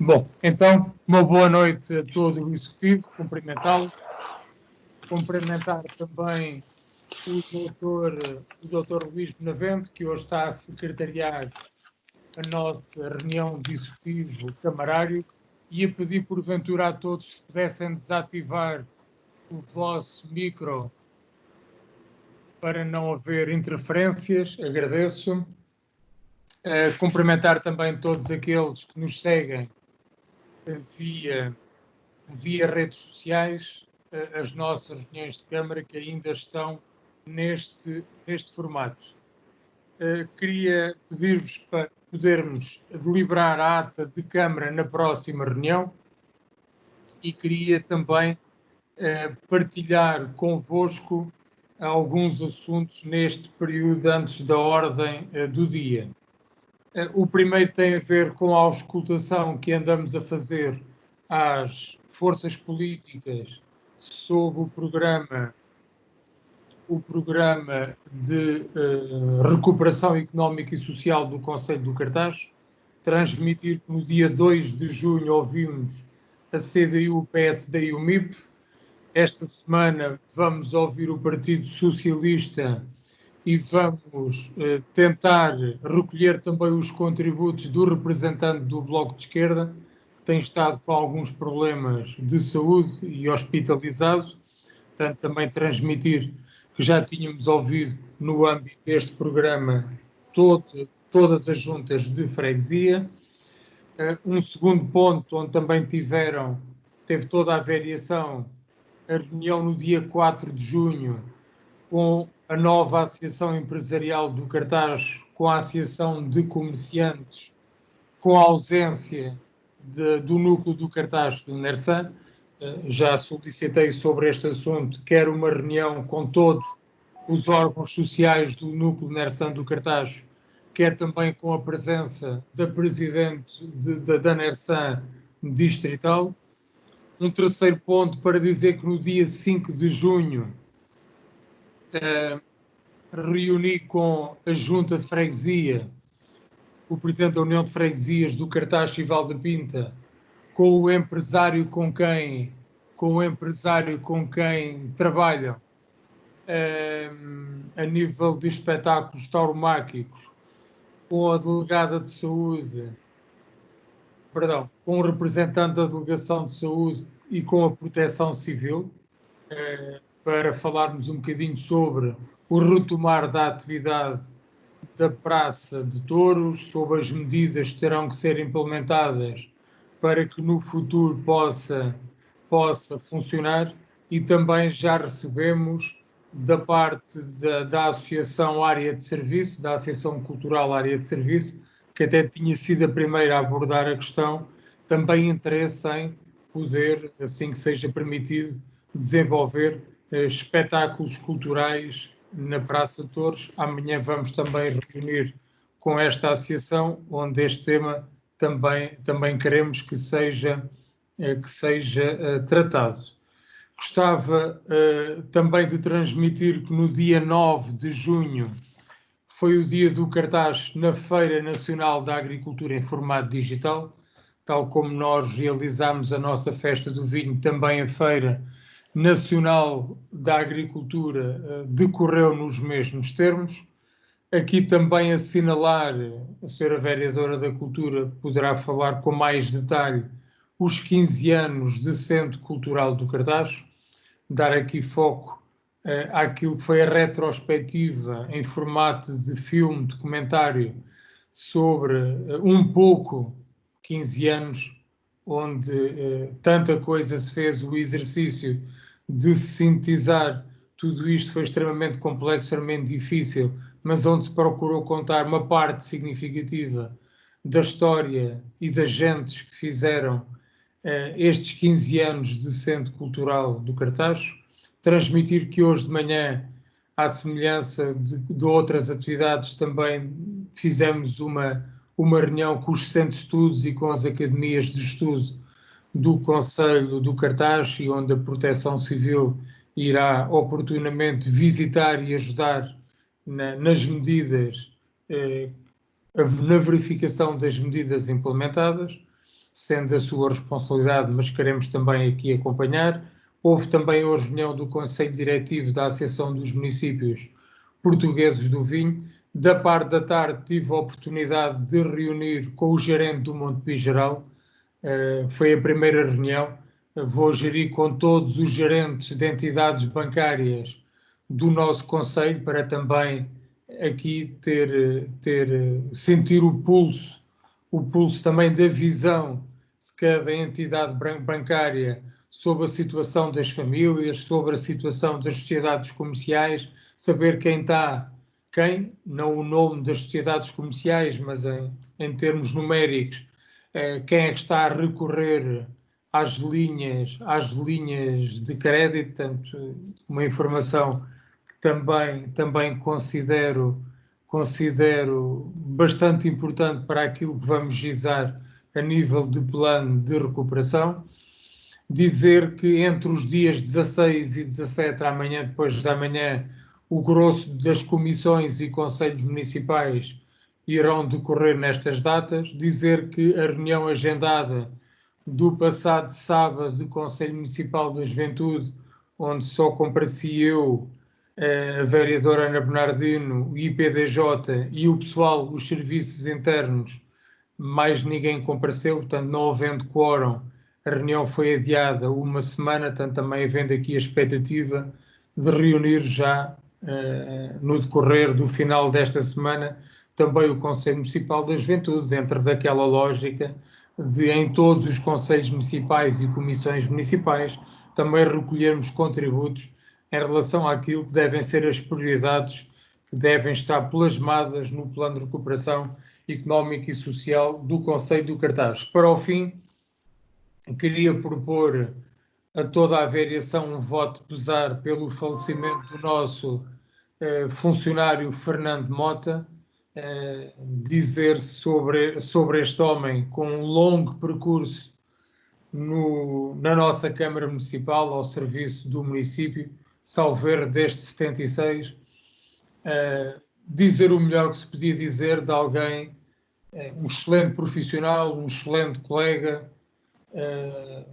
Bom, então, uma boa noite a todo o Executivo, cumprimentá-lo. Cumprimentar também o doutor Luís Benavente, que hoje está a secretariar a nossa reunião de Executivo camarário, e a pedir, porventura, a todos se pudessem desativar o vosso micro para não haver interferências, agradeço. Cumprimentar também todos aqueles que nos seguem via redes sociais, as nossas reuniões de Câmara que ainda estão neste formato. Queria pedir-vos para podermos deliberar a ata de Câmara na próxima reunião e queria também partilhar convosco alguns assuntos neste período antes da ordem do dia. O primeiro tem a ver com a auscultação que andamos a fazer às forças políticas sob o programa de recuperação económica e social do Conselho do Cartaz. Transmitir que no dia 2 de junho ouvimos a CDU, o PSD e o MIP. Esta semana vamos ouvir o Partido Socialista e vamos tentar recolher também os contributos do representante do Bloco de Esquerda, que tem estado com alguns problemas de saúde e hospitalizado. Portanto, também transmitir que já tínhamos ouvido no âmbito deste programa todas as juntas de freguesia. Um segundo ponto onde também teve toda a variação, a reunião no dia 4 de junho, com a nova Associação Empresarial do Cartaz, com a Associação de Comerciantes, com a ausência do núcleo do Cartaz do NERSAN. Já solicitei sobre este assunto, quer uma reunião com todos os órgãos sociais do núcleo NERSAN do Cartaz, quer também com a presença da Presidente da NERSAN distrital. Um terceiro ponto para dizer que no dia 5 de junho reuni com a Junta de Freguesia, o Presidente da União de Freguesias do Cartaz Chival da Pinta, com o empresário com quem trabalham a nível de espetáculos tauromáquicos, com a delegada de saúde, com o representante da Delegação de Saúde e com a Proteção Civil, para falarmos um bocadinho sobre o retomar da atividade da Praça de Touros, sobre as medidas que terão que ser implementadas para que no futuro possa funcionar, e também já recebemos da parte da Associação Área de Serviço, da Associação Cultural Área de Serviço, que até tinha sido a primeira a abordar a questão, também interesse em poder, assim que seja permitido, desenvolver espetáculos culturais na Praça de Touros. Amanhã vamos também reunir com esta associação, onde este tema também queremos que seja tratado. Gostava também de transmitir que no dia 9 de junho foi o dia do cartaz na Feira Nacional da Agricultura em formato digital. Tal como nós realizamos a nossa festa do vinho, também a Feira Nacional da Agricultura decorreu nos mesmos termos. Aqui também assinalar, a Sra. Vereadora da Cultura poderá falar com mais detalhe, os 15 anos de Centro Cultural do Cartaz, dar aqui foco àquilo que foi a retrospectiva em formato de filme, documentário, sobre um pouco 15 anos, onde tanta coisa se fez, o exercício de sintetizar tudo isto foi extremamente complexo, extremamente difícil, mas onde se procurou contar uma parte significativa da história e das gentes que fizeram estes 15 anos de Centro Cultural do Cartaz. Transmitir que hoje de manhã, à semelhança de outras atividades, também fizemos uma reunião com os centros de estudos e com as academias de estudo do Conselho do Cartaz, e onde a Proteção Civil irá oportunamente visitar e ajudar nas medidas, na verificação das medidas implementadas. sendo a sua responsabilidade, mas queremos também aqui acompanhar. Houve também hoje reunião do Conselho Diretivo da Associação dos Municípios Portugueses do Vinho. Da parte da tarde tive a oportunidade de reunir com o gerente do Montepio Geral, foi a primeira reunião. Vou gerir com todos os gerentes de entidades bancárias do nosso Conselho para também aqui sentir o pulso também da visão de cada entidade bancária sobre a situação das famílias, sobre a situação das sociedades comerciais, saber não o nome das sociedades comerciais, mas em termos numéricos, quem é que está a recorrer às linhas de crédito, portanto, uma informação que também considero bastante importante para aquilo que vamos gizar a nível de plano de recuperação. Dizer que entre os dias 16 e 17, amanhã, depois da manhã, o grosso das comissões e conselhos municipais irão decorrer nestas datas. Dizer que a reunião agendada do passado sábado do Conselho Municipal da Juventude, onde só compareci eu, a vereadora Ana Bernardino, o IPDJ e o pessoal, os serviços internos, mais ninguém compareceu, portanto, não havendo quórum, a reunião foi adiada uma semana, portanto, também havendo aqui a expectativa de reunir já no decorrer do final desta semana também o Conselho Municipal da Juventude, dentro daquela lógica de, em todos os conselhos municipais e comissões municipais, também recolhermos contributos em relação àquilo que devem ser as prioridades que devem estar plasmadas no plano de recuperação económica e social do Conselho do Cartaz. Para o fim, queria propor a toda a variação um voto de pesar pelo falecimento do nosso funcionário Fernando Mota, dizer sobre este homem com um longo percurso na nossa Câmara Municipal, ao serviço do município, salvo erro desde 76, dizer o melhor que se podia dizer de alguém, um excelente profissional, um excelente colega,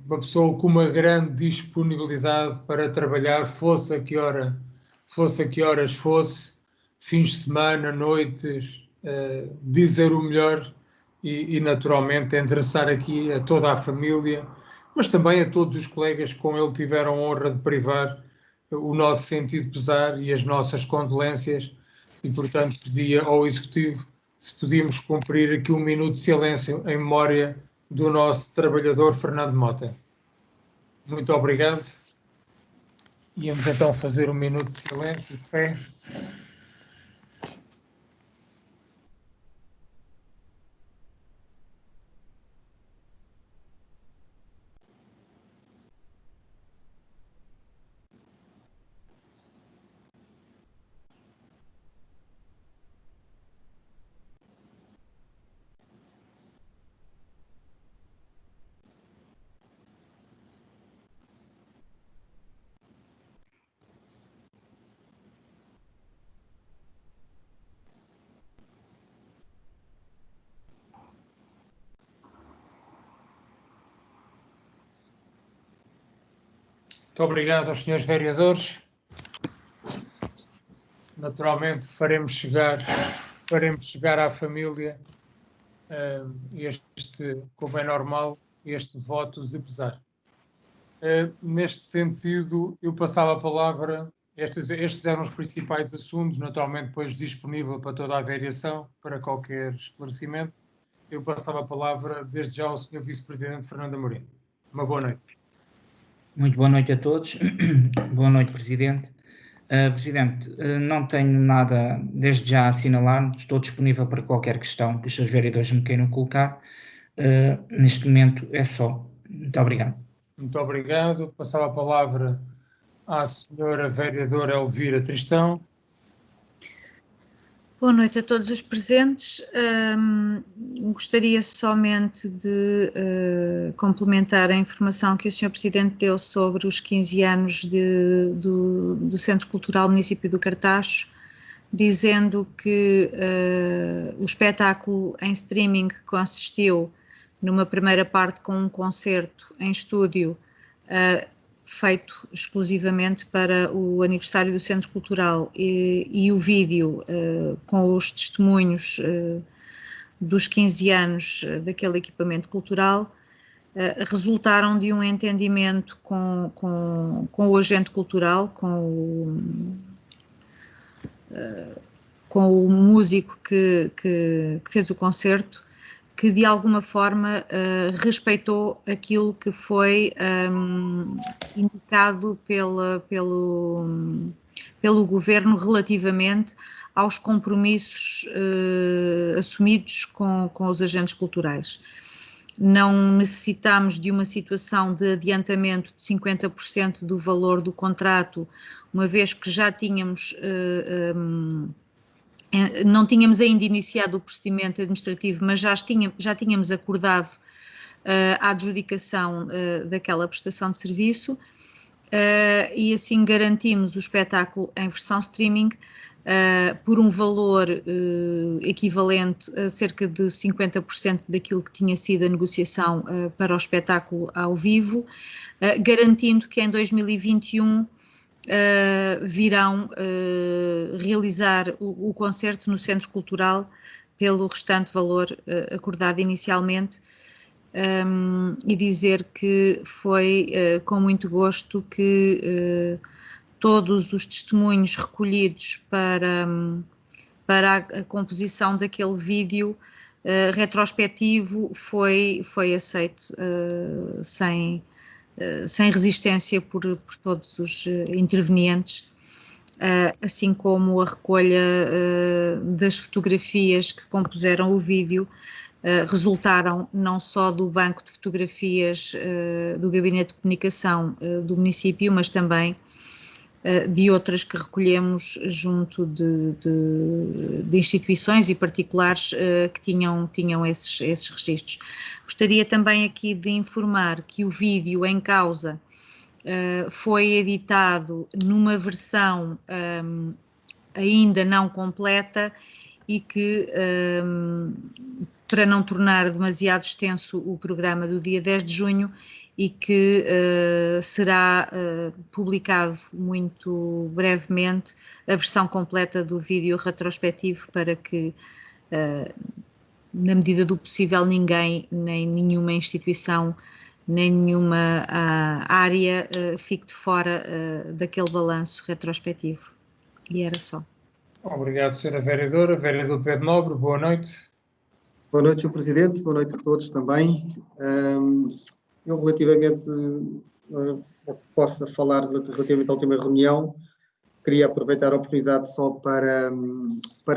uma pessoa com uma grande disponibilidade para trabalhar, fosse a que horas fosse, fins de semana, noites, dizer o melhor e naturalmente endereçar aqui a toda a família, mas também a todos os colegas que com ele tiveram a honra de privar, o nosso sentido de pesar e as nossas condolências, e portanto pedia ao Executivo se podíamos cumprir aqui um minuto de silêncio em memória do nosso trabalhador Fernando Mota. Muito obrigado. Íamos então fazer um minuto de silêncio, de fé. Muito obrigado aos senhores vereadores. Naturalmente faremos chegar à família como é normal, este voto de pesar. Neste sentido, eu passava a palavra, estes eram os principais assuntos, naturalmente depois disponível para toda a variação, para qualquer esclarecimento. Eu passava a palavra desde já ao Sr. Vice-Presidente Fernando Amorim. Uma boa noite. Muito boa noite a todos. Boa noite, Presidente. Presidente, não tenho nada desde já a assinalar, estou disponível para qualquer questão que os seus vereadores me queiram colocar. Neste momento é só. Muito obrigado. Muito obrigado. Passava a palavra à senhora vereadora Elvira Tristão. Boa noite a todos os presentes. Gostaria somente de complementar a informação que o Sr. Presidente deu sobre os 15 anos do Centro Cultural Município do Cartacho, dizendo que o espetáculo em streaming que consistiu numa primeira parte com um concerto em estúdio feito exclusivamente para o aniversário do Centro Cultural e o vídeo com os testemunhos dos 15 anos daquele equipamento cultural, resultaram de um entendimento com o agente cultural, com o músico que fez o concerto, que de alguma forma respeitou aquilo que foi indicado pelo Governo relativamente aos compromissos assumidos com os agentes culturais. Não necessitamos de uma situação de adiantamento de 50% do valor do contrato, uma vez que já tínhamos, não tínhamos ainda iniciado o procedimento administrativo, mas já tínhamos acordado a adjudicação daquela prestação de serviço, e assim garantimos o espetáculo em versão streaming, por um valor equivalente a cerca de 50% daquilo que tinha sido a negociação para o espetáculo ao vivo, garantindo que em 2021 virão realizar o concerto no Centro Cultural pelo restante valor acordado inicialmente, e dizer que foi com muito gosto que todos os testemunhos recolhidos para a composição daquele vídeo retrospectivo foi aceito sem resistência por todos os intervenientes, assim como a recolha das fotografias que compuseram o vídeo resultaram não só do banco de fotografias do Gabinete de Comunicação do município, mas também de outras que recolhemos junto de instituições e particulares que tinham esses registros. Gostaria também aqui de informar que o vídeo em causa foi editado numa versão ainda não completa e que, para não tornar demasiado extenso o programa do dia 10 de junho, e que será publicado muito brevemente a versão completa do vídeo retrospectivo, para que, na medida do possível, ninguém, nem nenhuma instituição, nem nenhuma área fique de fora daquele balanço retrospectivo. E era só. Obrigado, Sra. Vereadora. Vereador Pedro Nobre, boa noite. Boa noite, Sr. Presidente. Boa noite a todos também. Eu, relativamente ao que possa falar relativamente à última reunião, queria aproveitar a oportunidade só para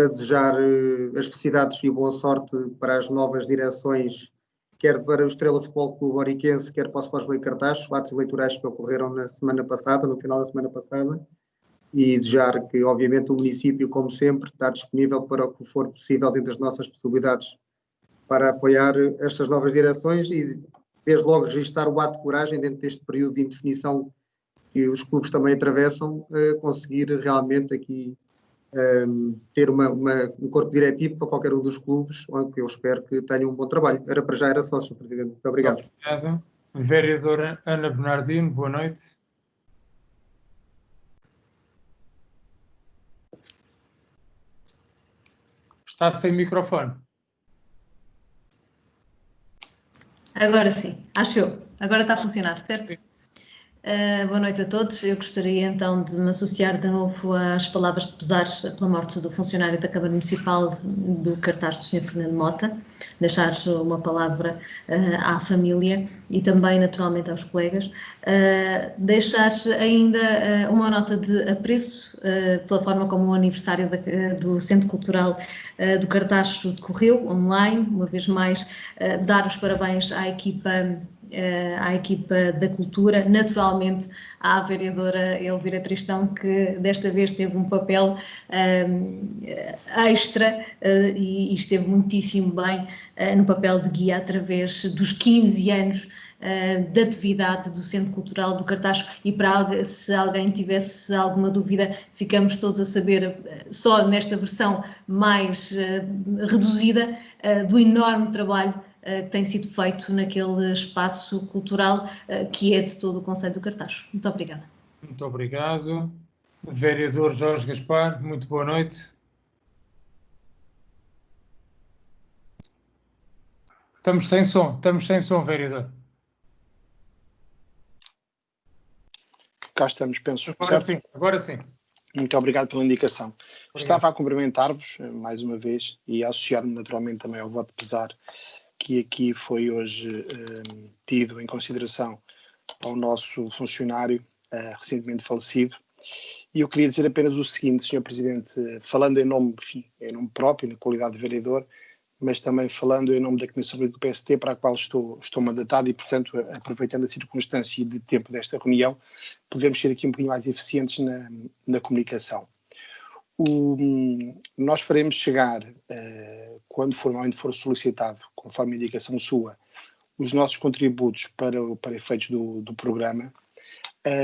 desejar as felicidades e boa sorte para as novas direções, quer para o Estrela Futebol Clube Oriquense, quer para o Sport Lisboa e Cartaz, atos eleitorais que ocorreram na semana passada, no final da semana passada, e desejar que, obviamente, o município, como sempre, está disponível para o que for possível dentro das nossas possibilidades para apoiar estas novas direções e, desde logo, registrar o ato de coragem dentro deste período de indefinição que os clubes também atravessam, conseguir realmente aqui ter um corpo diretivo para qualquer um dos clubes, onde eu espero que tenham um bom trabalho. Para já era só, Sr. Presidente. Muito obrigado. Obrigado. Vereadora Ana Bernardino, boa noite. Está sem microfone. Agora sim, acho eu. Agora está a funcionar, certo? Boa noite a todos. Eu gostaria então de me associar de novo às palavras de pesar pela morte do funcionário da Câmara Municipal do Cartaz, do Sr. Fernando Mota, deixar uma palavra à família e também naturalmente aos colegas, deixar ainda uma nota de apreço pela forma como o aniversário do Centro Cultural do Cartaz decorreu online, uma vez mais dar os parabéns à equipa da cultura, naturalmente à vereadora Elvira Tristão, que desta vez teve um papel extra e esteve muitíssimo bem no papel de guia através dos 15 anos de atividade do Centro Cultural do Cartaz. E se alguém tivesse alguma dúvida, ficamos todos a saber, só nesta versão mais reduzida, do enorme trabalho que tem sido feito naquele espaço cultural que é de todo o Concelho do Cartaz. Muito obrigada. Muito obrigado. Vereador Jorge Gaspar, muito boa noite. Estamos sem som, vereador. Cá estamos, penso. Agora certo? sim, agora sim. Muito obrigado pela indicação. Obrigado. Estava a cumprimentar-vos mais uma vez e a associar-me naturalmente também ao voto de pesar que aqui foi hoje tido em consideração ao nosso funcionário recentemente falecido. E eu queria dizer apenas o seguinte, Sr. Presidente, falando em nome próprio, na qualidade de vereador, mas também falando em nome da Comissão do PST, para a qual estou mandatado e, portanto, aproveitando a circunstância de tempo desta reunião, podemos ser aqui um bocadinho mais eficientes na comunicação. Nós faremos chegar, quando formalmente for solicitado, conforme a indicação sua, os nossos contributos para efeitos do programa,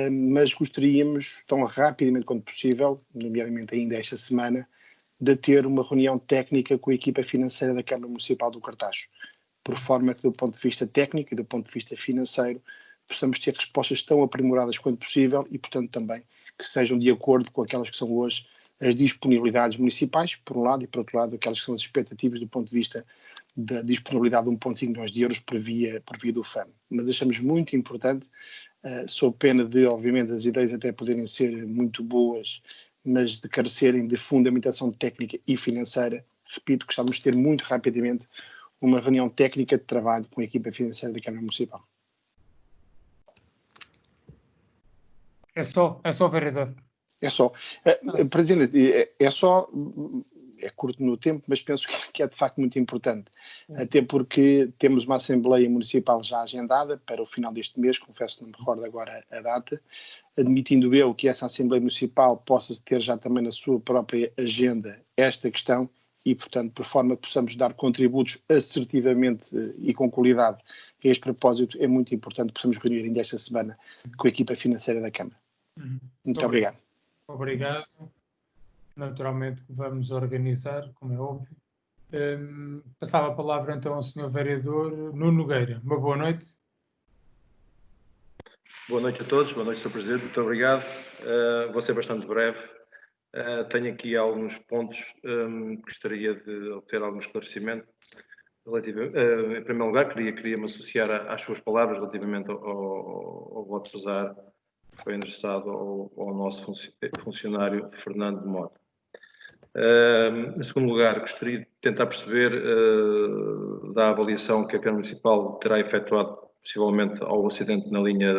mas gostaríamos, tão rapidamente quanto possível, nomeadamente ainda esta semana, de ter uma reunião técnica com a equipa financeira da Câmara Municipal do Cartaz, por forma que, do ponto de vista técnico e do ponto de vista financeiro, possamos ter respostas tão aprimoradas quanto possível e, portanto, também que sejam de acordo com aquelas que são hoje as disponibilidades municipais, por um lado, e, por outro lado, aquelas que são as expectativas do ponto de vista da disponibilidade de 1,5 milhões de euros por via do FAM. Mas achamos muito importante, sob pena de, obviamente, as ideias até poderem ser muito boas, mas de carecerem de fundamentação técnica e financeira, repito, gostávamos de ter muito rapidamente uma reunião técnica de trabalho com a equipa financeira da Câmara Municipal. É só, vereador. É só. Presidente, é curto no tempo, mas penso que é de facto muito importante, até porque temos uma Assembleia Municipal já agendada para o final deste mês, confesso que não me recordo agora a data, admitindo eu que essa Assembleia Municipal possa ter já também na sua própria agenda esta questão e, portanto, por forma que possamos dar contributos assertivamente e com qualidade a este propósito, é muito importante que possamos reunir ainda esta semana com a equipa financeira da Câmara. Muito obrigado. Obrigado. Naturalmente que vamos organizar, como é óbvio. Passava a palavra então ao Sr. Vereador Nuno Nogueira. Uma boa noite. Boa noite a todos, boa noite, Sr. Presidente, muito obrigado. Vou ser bastante breve. Tenho aqui alguns pontos que gostaria de obter algum esclarecimento. Em primeiro lugar, queria me associar às suas palavras relativamente ao voto de pesar que foi endereçado ao nosso funcionário Fernando de Mota. Em segundo lugar, gostaria de tentar perceber da avaliação que a Câmara Municipal terá efetuado possivelmente ao acidente na linha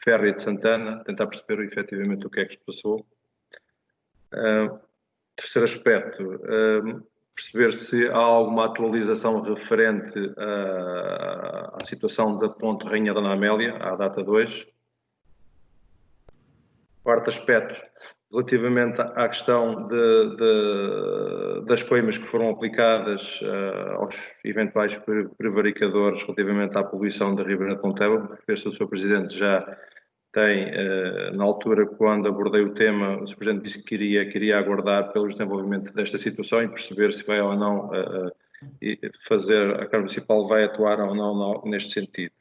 férrea de Santana, tentar perceber efetivamente o que é que se passou. Terceiro aspecto, perceber se há alguma atualização referente à situação da Ponte Rainha Dona Amélia, à data 2. Quarto aspecto, relativamente à questão das coimas que foram aplicadas aos eventuais prevaricadores relativamente à poluição da Ribeira de Ponteva, porque o Sr. Presidente já tem, na altura, quando abordei o tema, o Sr. Presidente disse que queria aguardar pelo desenvolvimento desta situação e perceber se vai ou não a Câmara Municipal vai atuar ou não neste sentido.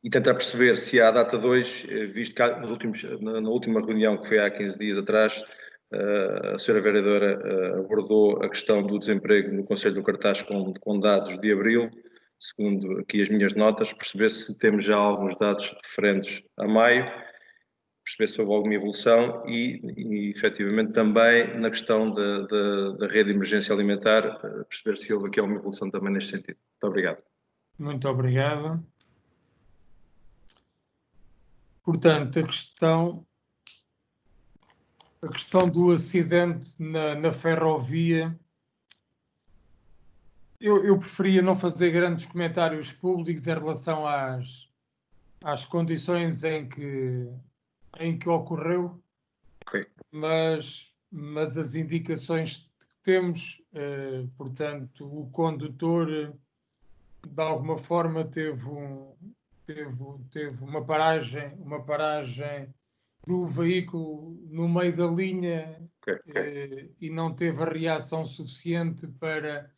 E tentar perceber se à data 2, visto que na última reunião que foi há 15 dias atrás, a Sra. Vereadora abordou a questão do desemprego no Concelho do Cartaz com dados de abril, segundo aqui as minhas notas, perceber se temos já alguns dados referentes a maio, perceber se houve alguma evolução e efetivamente também na questão da rede de emergência alimentar, perceber se houve aqui alguma evolução também neste sentido. Muito obrigado. Muito obrigado. Portanto, a questão do acidente na ferrovia, eu preferia não fazer grandes comentários públicos em relação às condições em que ocorreu, Okay. mas as indicações que temos, portanto, o condutor de alguma forma teve uma paragem do veículo no meio da linha, Okay. e não teve a reação suficiente para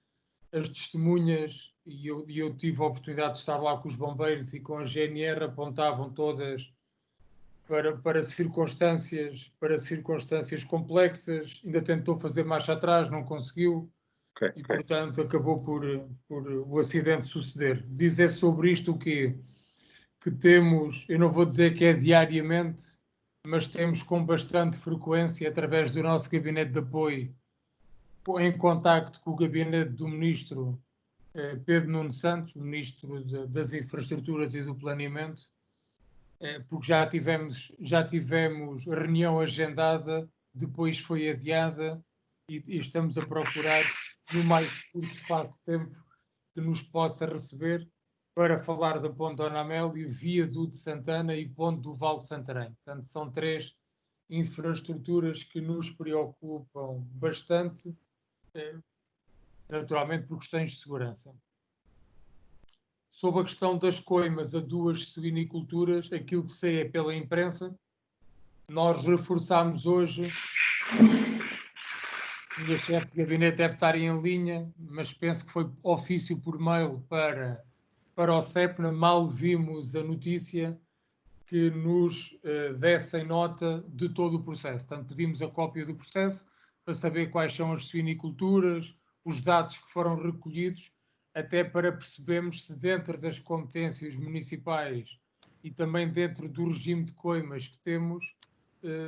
as testemunhas, e eu tive a oportunidade de estar lá com os bombeiros e com a GNR, apontavam todas para circunstâncias complexas. Ainda tentou fazer marcha atrás, não conseguiu, e portanto acabou por o acidente suceder. Dizer sobre isto o quê? Que temos, eu não vou dizer que é diariamente, mas temos com bastante frequência, através do nosso gabinete de apoio, em contacto com o gabinete do ministro Pedro Nuno Santos, ministro das Infraestruturas e do Planeamento, porque já tivemos reunião agendada, depois foi adiada, e estamos a procurar, no mais curto espaço de tempo, que nos possa receber para falar da Ponte Dona Amélia, Viaduto de Santana e Ponte do Val de Santarém. Portanto, são 3 infraestruturas que nos preocupam bastante, naturalmente por questões de segurança. Sobre a questão das coimas a 2 suiniculturas, aquilo que sei é pela imprensa. Nós reforçámos hoje, o meu chefe de gabinete deve estar em linha, mas penso que foi ofício por mail para o CEPNA. Mal vimos a notícia que nos dessem nota de todo o processo. Portanto, pedimos a cópia do processo para saber quais são as suiniculturas, os dados que foram recolhidos, até para percebermos se dentro das competências municipais e também dentro do regime de coimas que temos,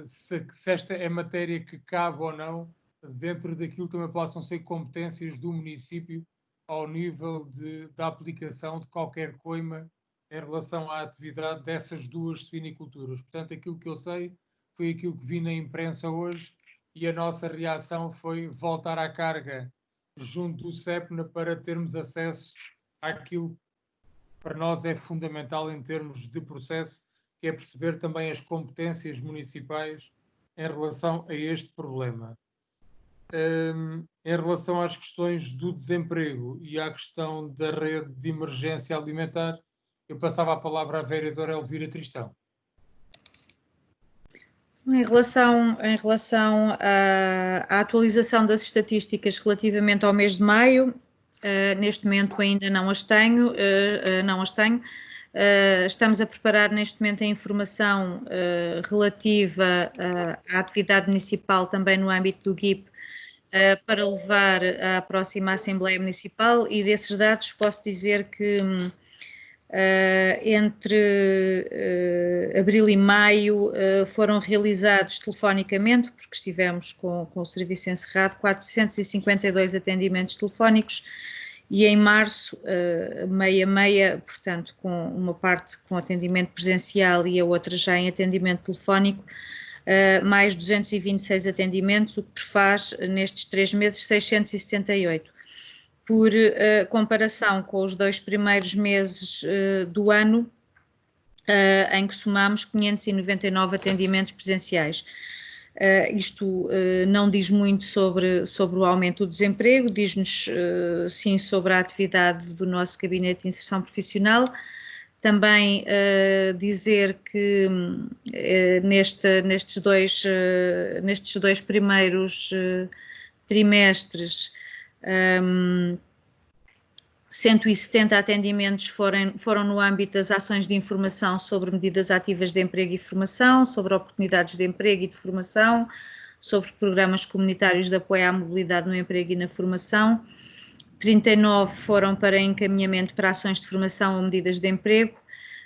se esta é matéria que cabe ou não, dentro daquilo também possam ser competências do município ao nível da aplicação de qualquer coima em relação à atividade dessas 2 suiniculturas. Portanto, aquilo que eu sei foi aquilo que vi na imprensa hoje, e a nossa reação foi voltar à carga junto do CEPNA para termos acesso àquilo que para nós é fundamental em termos de processo, que é perceber também as competências municipais em relação a este problema. Em relação às questões do desemprego e à questão da rede de emergência alimentar, eu passava a palavra à vereadora Elvira Tristão. Em relação à atualização das estatísticas relativamente ao mês de maio, neste momento ainda não as tenho. Estamos a preparar neste momento a informação relativa à atividade municipal também no âmbito do GIP, para levar à próxima Assembleia Municipal, e desses dados posso dizer que entre abril e maio foram realizados telefonicamente, porque estivemos com o serviço encerrado, 452 atendimentos telefónicos, e em março, meia, portanto, com uma parte com atendimento presencial e a outra já em atendimento telefónico, mais 226 atendimentos, o que prefaz nestes 3 meses 678. Por comparação com os 2 primeiros meses do ano, em que somamos 599 atendimentos presenciais. Isto não diz muito sobre o aumento do desemprego, diz-nos sim sobre a atividade do nosso Gabinete de Inserção Profissional. Também dizer que nestes dois primeiros trimestres, 170 atendimentos foram no âmbito das ações de informação sobre medidas ativas de emprego e formação, sobre oportunidades de emprego e de formação, sobre programas comunitários de apoio à mobilidade no emprego e na formação. 39 foram para encaminhamento para ações de formação ou medidas de emprego.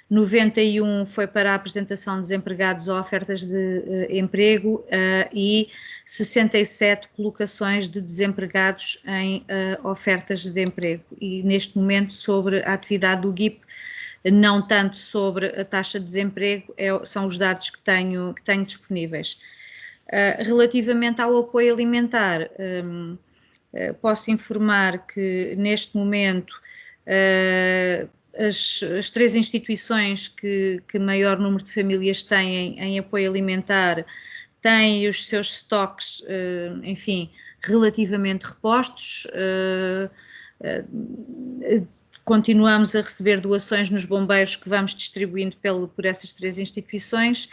91 foi para a apresentação de desempregados ou ofertas de emprego, e 67 colocações de desempregados em ofertas de emprego. E neste momento, sobre a atividade do GIP, não tanto sobre a taxa de desemprego, são os dados que tenho disponíveis. Relativamente ao apoio alimentar, posso informar que neste momento as 3 instituições que maior número de famílias têm em apoio alimentar têm os seus estoques, enfim, relativamente repostos. Continuamos a receber doações nos bombeiros que vamos distribuindo por essas 3 instituições.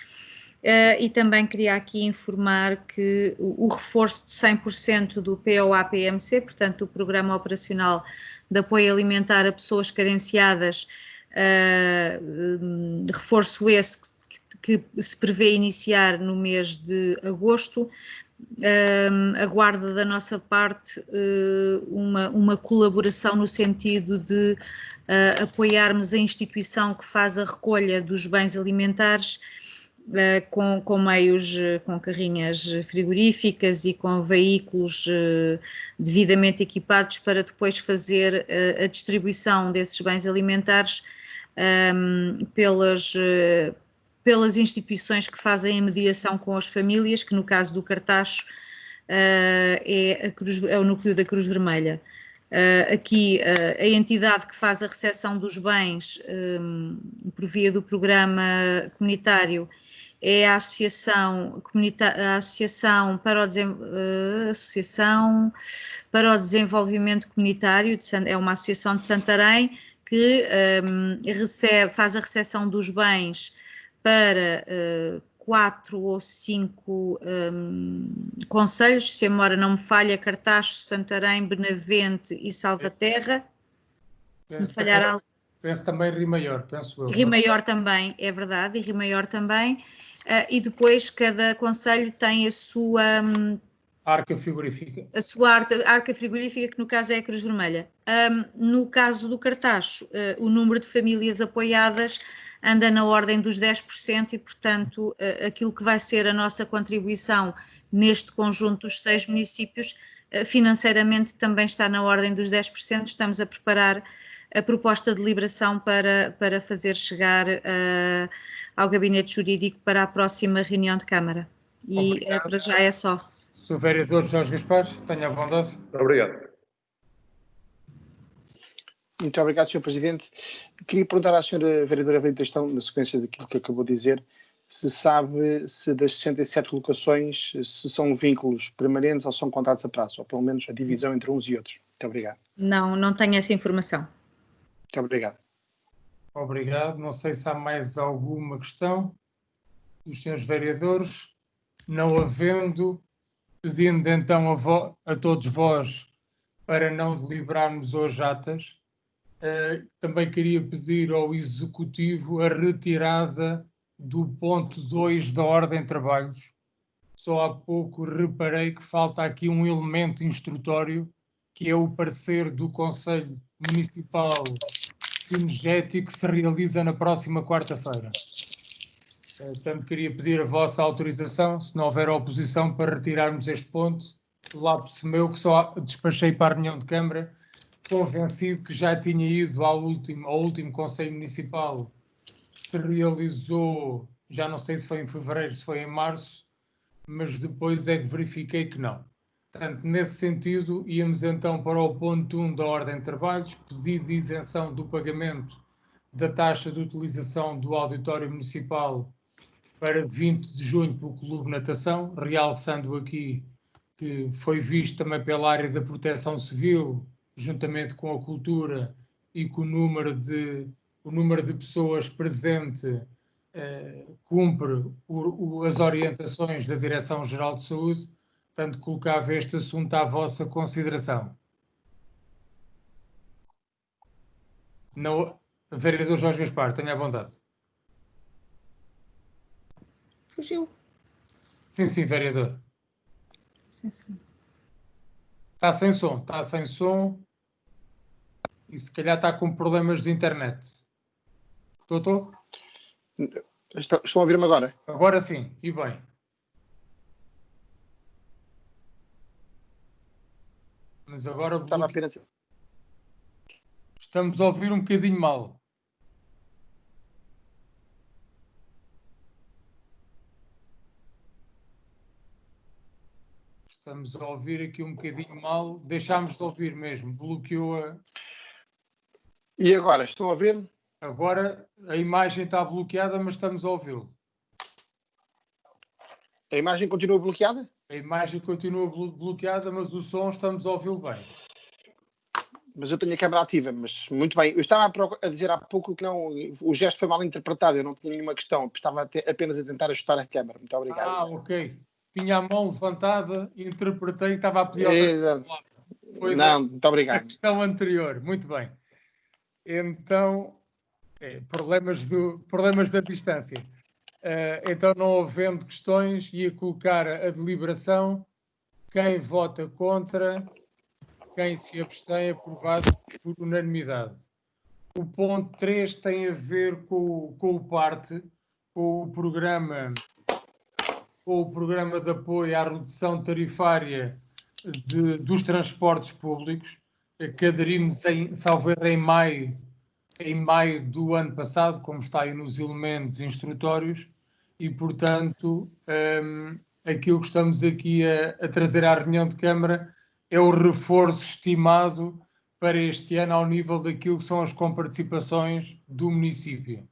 E também queria aqui informar que o reforço de 100% do POA-PMC, portanto, do Programa Operacional de Apoio Alimentar a Pessoas Carenciadas, reforço esse que se prevê iniciar no mês de agosto. Aguarda da nossa parte uma colaboração no sentido de apoiarmos a instituição que faz a recolha dos bens alimentares com meios, com carrinhas frigoríficas e com veículos devidamente equipados para depois fazer a distribuição desses bens alimentares pelas instituições que fazem a mediação com as famílias, que no caso do Cartacho é o núcleo da Cruz Vermelha. Aqui a entidade que faz a recepção dos bens por via do programa comunitário é a Associação para o Desenvolvimento Comunitário, é uma associação de Santarém que faz a recepção dos bens para 4 ou 5 concelhos, se a memória não me falha, Cartacho, Santarém, Benavente e Salvaterra. Se me falhar algo. Penso também Rio Maior, penso eu. Rio Maior também, é verdade, e Rio Maior também. E depois cada concelho tem a sua arca frigorífica. A sua arca frigorífica, que no caso é a Cruz Vermelha. No caso do Cartacho, o número de famílias apoiadas anda na ordem dos 10% e, portanto, aquilo que vai ser a nossa contribuição neste conjunto dos 6 municípios, financeiramente também está na ordem dos 10%. Estamos a preparar a proposta de deliberação para fazer chegar ao Gabinete Jurídico para a próxima reunião de Câmara. E para já é só. Sr. Vereador Jorge Gaspar, tenha a bondade. Obrigado. Muito obrigado, Sr. Presidente. Queria perguntar à Sra. Vereadora Valentestão, na sequência daquilo que acabou de dizer, se sabe se das 67 colocações, se são vínculos permanentes ou são contratos a prazo, ou pelo menos a divisão entre uns e outros. Muito obrigado. Não tenho essa informação. Muito obrigado. Obrigado. Não sei se há mais alguma questão dos senhores vereadores. Não havendo, pedindo então a todos vós para não deliberarmos hoje atas, também queria pedir ao Executivo a retirada do ponto 2 da Ordem de Trabalhos. Só há pouco reparei que falta aqui um elemento instrutório, que é o parecer do Conselho Municipal Sinergético, que se realiza na próxima quarta-feira. Portanto, queria pedir a vossa autorização, se não houver oposição, para retirarmos este ponto. Lápis meu, que só despachei para a reunião de Câmara, convencido que já tinha ido ao último Conselho Municipal, que se realizou, já não sei se foi em fevereiro, se foi em março, mas depois é que verifiquei que não. Portanto, nesse sentido, íamos então para o ponto 1 da Ordem de Trabalhos, pedido de isenção do pagamento da taxa de utilização do Auditório Municipal para 20 de junho pelo Clube Natação, realçando aqui que foi visto também pela área da Proteção Civil, juntamente com a Cultura e com o número de pessoas presente, cumpre as orientações da Direção-Geral de Saúde. Portanto, colocava este assunto à vossa consideração. Vereador Jorge Gaspar, tenha a bondade. Fugiu. Sim, vereador. Sem som. Está sem som e se calhar está com problemas de internet. Estou? Estão a ouvir-me agora? Agora sim, e bem. Mas agora Estava apenas... Estamos a ouvir um bocadinho mal. Estamos a ouvir aqui um bocadinho mal. Deixámos de ouvir mesmo. Bloqueou a... E agora? Estão a ouvir? Agora a imagem está bloqueada, mas estamos a ouvi-lo. A imagem continua bloqueada? A imagem continua bloqueada, mas o som estamos a ouvi-lo bem. mas eu tenho a câmara ativa, mas muito bem. Eu estava a dizer há pouco que não, o gesto foi mal interpretado, eu não tinha nenhuma questão, estava apenas a tentar ajustar a câmara. Muito obrigado. Ok. Tinha a mão levantada, interpretei que estava a pedir Exato. palavra. Foi não, muito obrigado. a questão anterior. Muito bem. Então, problemas da distância. Então, não havendo questões, ia colocar a deliberação. Quem vota contra, quem se abstém, aprovado por unanimidade. O ponto 3 tem a ver com o PARTE, com o programa de apoio à redução tarifária dos transportes públicos, que aderimos em maio do ano passado, como está aí nos elementos instrutórios, e, portanto, aquilo que estamos aqui a trazer à reunião de Câmara é o reforço estimado para este ano ao nível daquilo que são as comparticipações do município.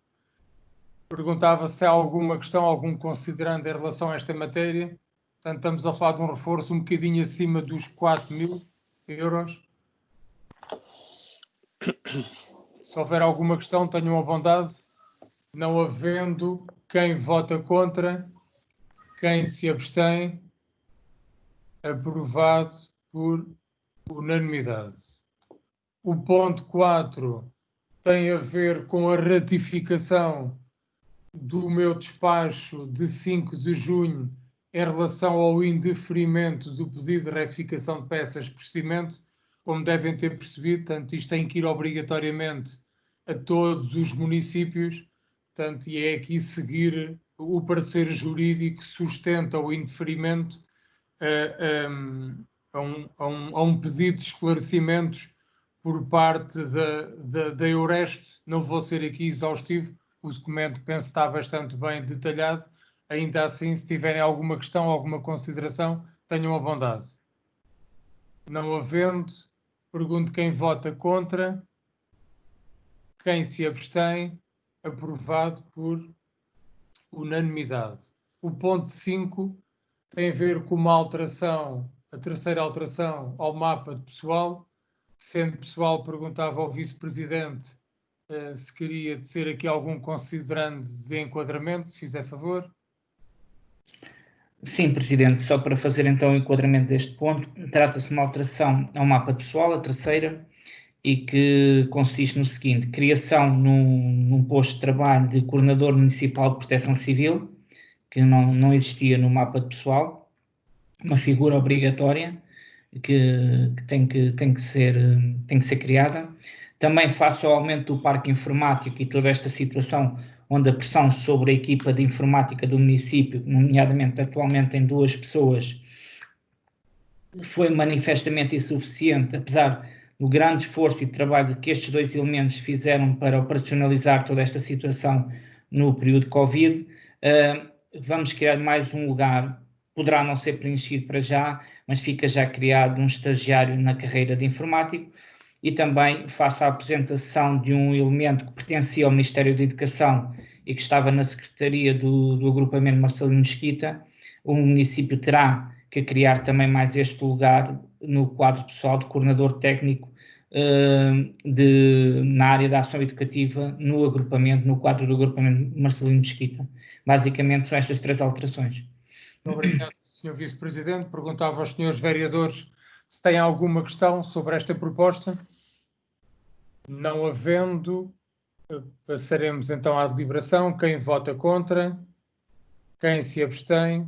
Perguntava se há alguma questão, algum considerando em relação a esta matéria. Portanto, estamos a falar de um reforço um bocadinho acima dos 4.000 euros. Se houver alguma questão, tenham a bondade. Não havendo, quem vota contra, quem se abstém, aprovado por unanimidade. O ponto 4 tem a ver com a ratificação do meu despacho de 5 de junho em relação ao indeferimento do pedido de retificação de peças de procedimento. Como devem ter percebido, portanto, isto tem que ir obrigatoriamente a todos os municípios, portanto, e é aqui seguir o parecer jurídico que sustenta o indeferimento a um pedido de esclarecimentos por parte da Eureste. Não vou ser aqui exaustivo, o documento penso está bastante bem detalhado. Ainda assim, se tiverem alguma questão, alguma consideração, tenham a bondade. Não havendo, pergunto quem vota contra, quem se abstém, aprovado por unanimidade. O ponto 5 tem a ver com uma alteração, a terceira alteração ao mapa de pessoal. Sendo pessoal, perguntava ao vice-presidente se queria tecer aqui algum considerando de enquadramento, se fizer favor. Sim, Presidente, só para fazer então o enquadramento deste ponto, trata-se de uma alteração ao mapa pessoal, a terceira, e que consiste no seguinte: criação num posto de trabalho de coordenador municipal de proteção civil, que não existia no mapa de pessoal, uma figura obrigatória que tem que ser criada. Também face ao aumento do parque informático e toda esta situação, onde a pressão sobre a equipa de informática do município, nomeadamente atualmente em 2 pessoas, foi manifestamente insuficiente, apesar do grande esforço e trabalho que estes 2 elementos fizeram para operacionalizar toda esta situação no período Covid. Vamos criar mais um lugar, poderá não ser preenchido para já, mas fica já criado um estagiário na carreira de informático. E também, face à apresentação de um elemento que pertencia ao Ministério da Educação e que estava na Secretaria do Agrupamento Marcelino Mesquita, o município terá que criar também mais este lugar no quadro pessoal de coordenador técnico na área da ação educativa no agrupamento, no quadro do Agrupamento Marcelino Mesquita. Basicamente são estas 3 alterações. Obrigado, Sr. Vice-Presidente. Perguntava aos senhores vereadores se têm alguma questão sobre esta proposta. Não havendo, passaremos então à deliberação. Quem vota contra? Quem se abstém?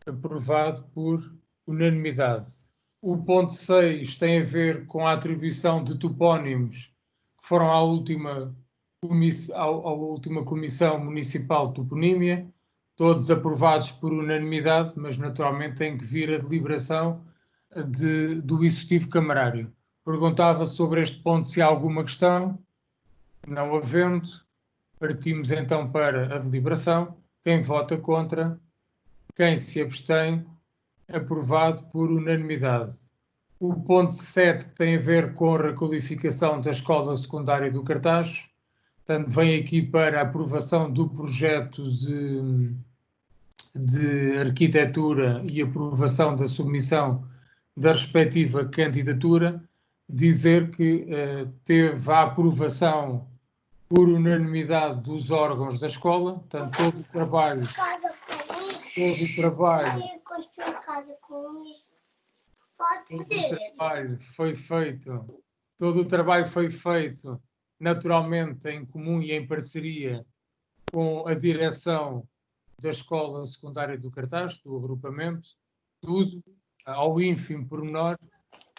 Aprovado por unanimidade. O ponto 6 tem a ver com a atribuição de topónimos que foram à última Comissão Municipal de Toponímia, todos aprovados por unanimidade, mas naturalmente tem que vir a deliberação do Executivo Camarário. Perguntava sobre este ponto se há alguma questão. Não havendo, partimos então para a deliberação. Quem vota contra? Quem se abstém? Aprovado por unanimidade. O ponto 7 tem a ver com a requalificação da Escola Secundária do Cartaz. Portanto, vem aqui para a aprovação do projeto de arquitetura e aprovação da submissão da respectiva candidatura. dizer que teve a aprovação por unanimidade dos órgãos da escola, portanto, todo o trabalho foi feito naturalmente em comum e em parceria com a direção da Escola Secundária do Cartaz, do agrupamento, tudo ao ínfimo pormenor,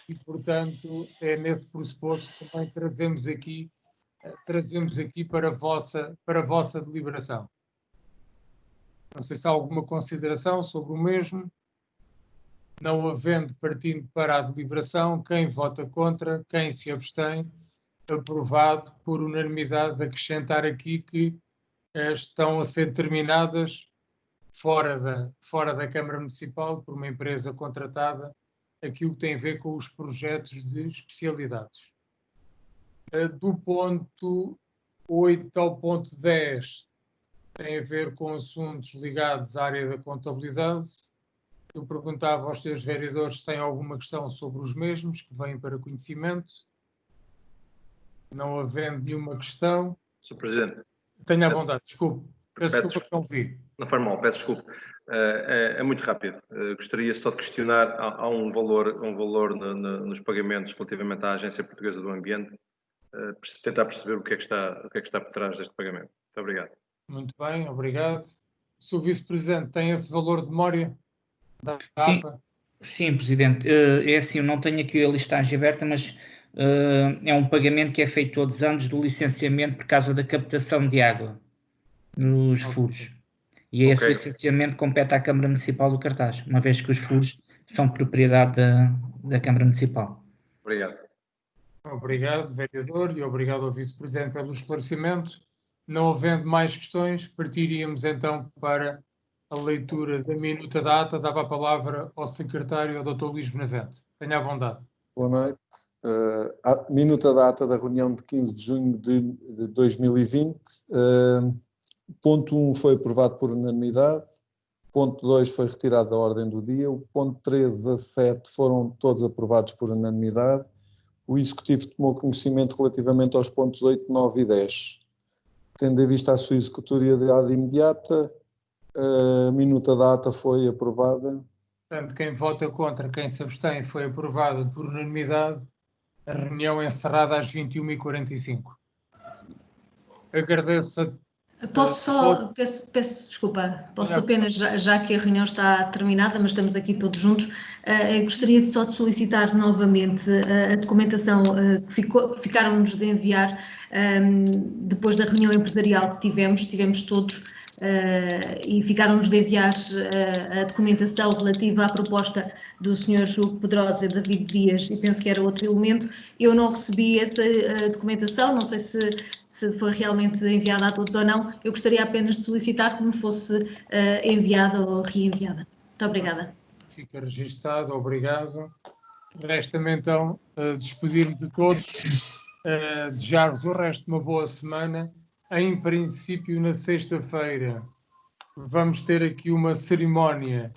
e, portanto, é nesse pressuposto que também trazemos aqui para a vossa deliberação. Não sei se há alguma consideração sobre o mesmo. Não havendo, partindo para a deliberação, quem vota contra, quem se abstém, aprovado por unanimidade de acrescentar aqui que estão a ser terminadas fora da Câmara Municipal, por uma empresa contratada, aquilo que tem a ver com os projetos de especialidades. Do ponto 8 ao ponto 10 tem a ver com assuntos ligados à área da contabilidade. Eu perguntava aos senhores vereadores se têm alguma questão sobre os mesmos, que vêm para conhecimento. Não havendo nenhuma questão. Sr. Presidente. Tenha a vontade, desculpe. Peço desculpa que não vi. Não faz mal, peço desculpa. É muito rápido. Gostaria só de questionar, há um valor nos pagamentos relativamente à Agência Portuguesa do Ambiente, tentar perceber o que é que está por trás deste pagamento. Muito obrigado. Muito bem, obrigado. Se o Vice-Presidente tem esse valor de memória da APA? Sim, Presidente. É assim, eu não tenho aqui a listagem aberta, mas é um pagamento que é feito todos os anos do licenciamento por causa da captação de água nos furos. E esse licenciamento compete à Câmara Municipal do Cartaz, uma vez que os furos são propriedade da Câmara Municipal. Obrigado. Obrigado, vereador, e obrigado ao Vice-Presidente pelo esclarecimento. Não havendo mais questões, partiríamos então para a leitura da minuta da ata. Dava a palavra ao secretário, ao Dr. Luís Benavente. Tenha a bondade. Boa noite. A minuta da ata da reunião de 15 de junho de 2020. Ponto 1 foi aprovado por unanimidade. Ponto 2 foi retirado da ordem do dia. O ponto 3 a 7 foram todos aprovados por unanimidade. O Executivo tomou conhecimento relativamente aos pontos 8, 9 e 10. Tendo em vista a sua executoriedade imediata, a minuta da ata foi aprovada. Portanto, quem vota contra, quem se abstém, foi aprovada por unanimidade. A reunião é encerrada às 21h45. Agradeço a... Peço desculpa, apenas, já que a reunião está terminada, mas estamos aqui todos juntos, gostaria só de solicitar novamente a documentação que ficáramos de enviar depois da reunião empresarial que tivemos todos, e ficaram-nos de enviar a documentação relativa à proposta do Sr. Hugo Pedrosa, David Dias, e penso que era outro elemento. Eu não recebi essa documentação, não sei se foi realmente enviada a todos ou não. Eu gostaria apenas de solicitar que me fosse enviada ou reenviada. Muito obrigada. Fica registado, obrigado. Resta-me então despedir-me de todos, desejar-vos o resto de uma boa semana. Em princípio, na sexta-feira, vamos ter aqui uma cerimónia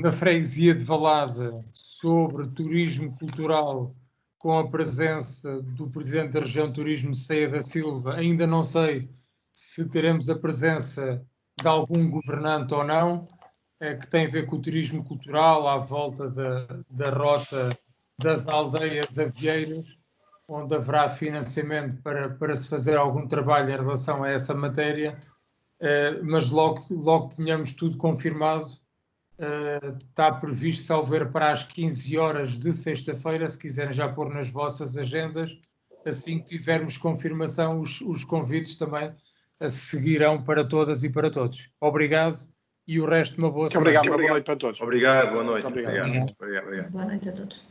na freguesia de Valada sobre turismo cultural, com a presença do Presidente da Região de Turismo, Ceia da Silva. Ainda não sei se teremos a presença de algum governante ou não, que tem a ver com o turismo cultural à volta da rota das aldeias avieiras, onde haverá financiamento para se fazer algum trabalho em relação a essa matéria, mas logo tenhamos tudo confirmado, está previsto, salvo erro, para as 15 horas de sexta-feira, se quiserem já pôr nas vossas agendas. Assim que tivermos confirmação, os convites também seguirão para todas e para todos. Obrigado e o resto de uma boa semana. Obrigado, boa noite para todos. Obrigado, boa noite. Obrigado. Obrigado. Boa noite a todos.